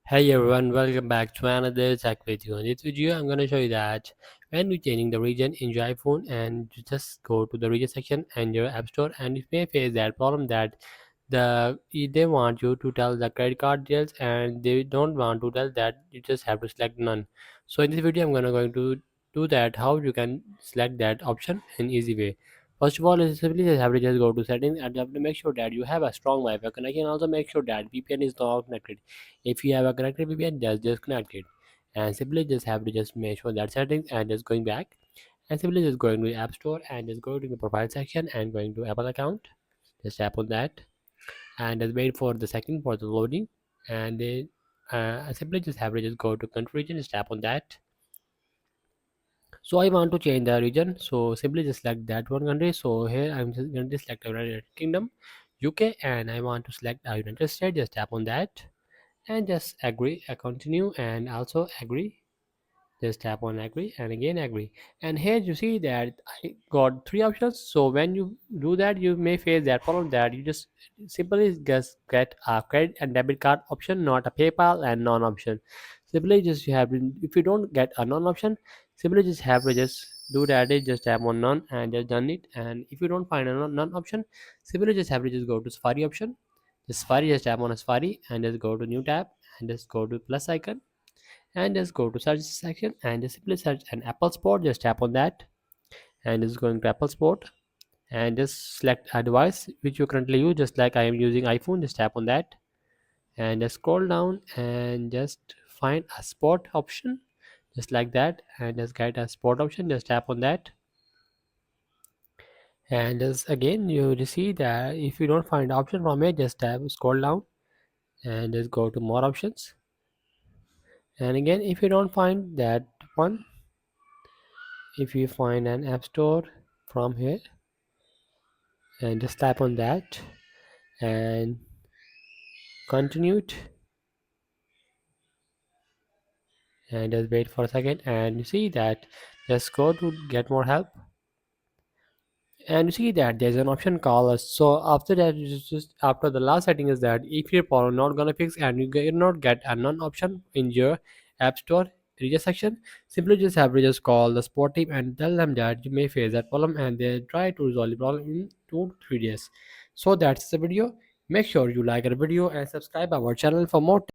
Hey everyone, welcome back to another tech video. In this video, I'm going to show you that when you're changing the region in your iPhone and you just go to the region section and your app store, and you may face that problem that they want you to tell the credit card details and they don't want to tell that you just have to select none. So in this video, I'm going to do that how you can select that option in easy way. First of all, is simply just have to just go to settings and you have to make sure that you have a strong Wi-Fi connection. Also make sure that VPN is not connected. If you have a connected VPN, just disconnect it and simply just have to just make sure that settings and just going back and simply just going to the app store and just go to the profile section and going to Apple account. Just tap on that and just wait for the second for the loading and then simply just have to just go to country region. Just tap on that. So I want to change the region, so simply just select that one country. So here I'm just going to select the United Kingdom, UK, and I want to select the United States. Just tap on that and just agree, continue, and also agree. Just tap on agree and again agree. And here you see that I got three options. So when you do that, you may face that problem that you just simply just get a credit and debit card option, not a PayPal and non option. Simply just you have to, if you don't get a non option, simply just have to just do that. Just tap on none and just done it. And if you don't find a none option, simply just have to just go to Safari option. Just Safari, just tap on a Safari and just go to new tab and just go to plus icon and just go to search section and just simply search an Apple Sport. Just tap on that and just going to Apple Sport and just select a device which you currently use. Just like I am using iPhone, just tap on that and just scroll down and just find a sport option just like that and just get a sport option. Just tap on that and just again you will see that if you don't find option from it, just tap scroll down and just go to more options. And again, if you don't find that one, if you find an app store from here and just tap on that and continue it and just wait for a second and you see that just go to get more help and you see that there's an option called so after that you just after the last setting is that if your problem not gonna fix and you get not get a none option in your app store reader section, simply just have to just call the support team and tell them that you may face that problem and they try to resolve the problem in 2 to 3 days. So that's the video. Make sure you like our video and subscribe our channel for more